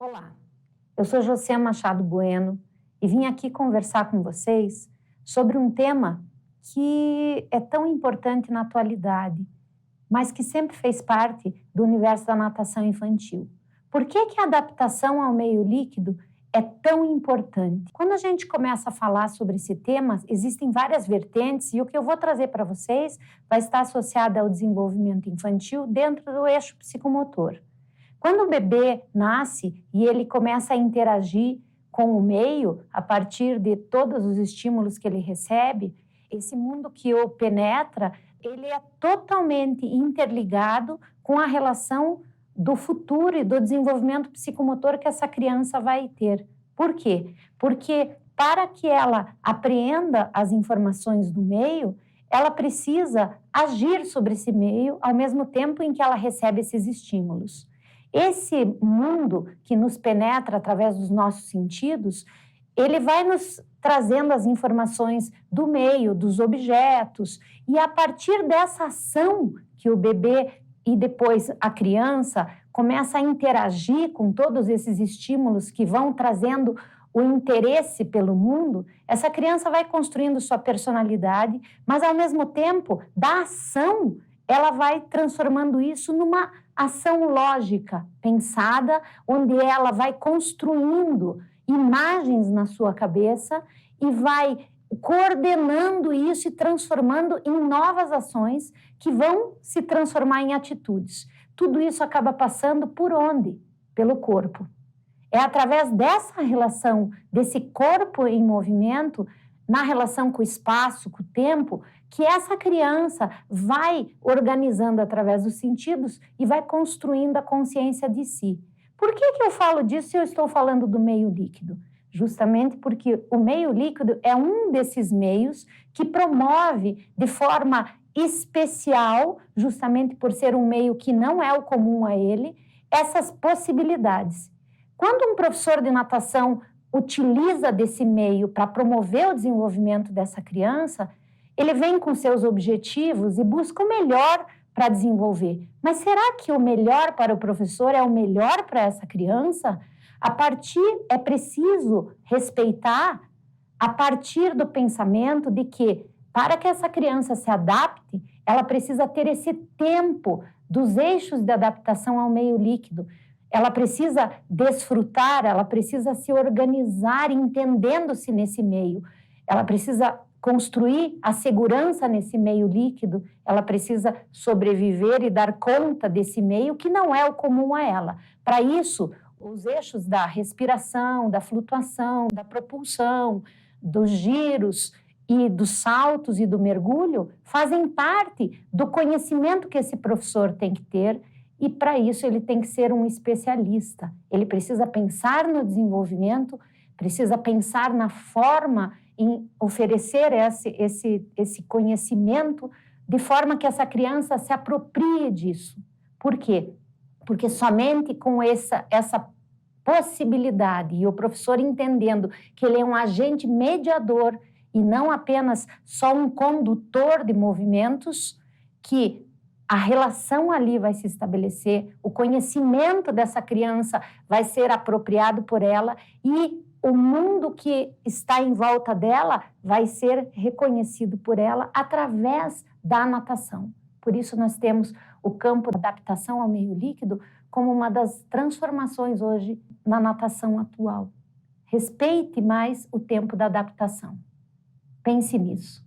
Olá, eu sou José Machado Bueno e vim aqui conversar com vocês sobre um tema que é tão importante na atualidade, mas que sempre fez parte do universo da natação infantil. Por que a adaptação ao meio líquido é tão importante? Quando a gente começa a falar sobre esse tema, existem várias vertentes e o que eu vou trazer para vocês vai estar associado ao desenvolvimento infantil dentro do eixo psicomotor. Quando o bebê nasce e ele começa a interagir com o meio, a partir de todos os estímulos que ele recebe, esse mundo que o penetra, ele é totalmente interligado com a relação do futuro e do desenvolvimento psicomotor que essa criança vai ter. Por quê? Porque para que ela apreenda as informações do meio, ela precisa agir sobre esse meio ao mesmo tempo em que ela recebe esses estímulos. Esse mundo que nos penetra através dos nossos sentidos, ele vai nos trazendo as informações do meio, dos objetos, e a partir dessa ação que o bebê e depois a criança começa a interagir com todos esses estímulos que vão trazendo o interesse pelo mundo, essa criança vai construindo sua personalidade, mas ao mesmo tempo, da ação, ela vai transformando isso numa ação lógica, pensada, onde ela vai construindo imagens na sua cabeça e vai coordenando isso e transformando em novas ações que vão se transformar em atitudes. Tudo isso acaba passando por onde? Pelo corpo. É através dessa relação, desse corpo em movimento, na relação com o espaço, com o tempo, que essa criança vai organizando através dos sentidos e vai construindo a consciência de si. Por que eu falo disso se eu estou falando do meio líquido? Justamente porque o meio líquido é um desses meios que promove de forma especial, justamente por ser um meio que não é o comum a ele, essas possibilidades. Quando um professor de natação utiliza desse meio para promover o desenvolvimento dessa criança, ele vem com seus objetivos e busca o melhor para desenvolver. Mas será que o melhor para o professor é o melhor para essa criança? É preciso respeitar a partir do pensamento de que, para que essa criança se adapte, ela precisa ter esse tempo dos eixos de adaptação ao meio líquido. Ela precisa desfrutar, ela precisa se organizar entendendo-se nesse meio. Ela precisa construir a segurança nesse meio líquido, ela precisa sobreviver e dar conta desse meio que não é o comum a ela. Para isso, os eixos da respiração, da flutuação, da propulsão, dos giros e dos saltos e do mergulho fazem parte do conhecimento que esse professor tem que ter. E, para isso, ele tem que ser um especialista. Ele precisa pensar no desenvolvimento, precisa pensar na forma em oferecer esse conhecimento de forma que essa criança se aproprie disso. Por quê? Porque somente com essa possibilidade e o professor entendendo que ele é um agente mediador e não apenas só um condutor de movimentos, que a relação ali vai se estabelecer, o conhecimento dessa criança vai ser apropriado por ela e o mundo que está em volta dela vai ser reconhecido por ela através da natação. Por isso nós temos o campo da adaptação ao meio líquido como uma das transformações hoje na natação atual. Respeite mais o tempo da adaptação. Pense nisso.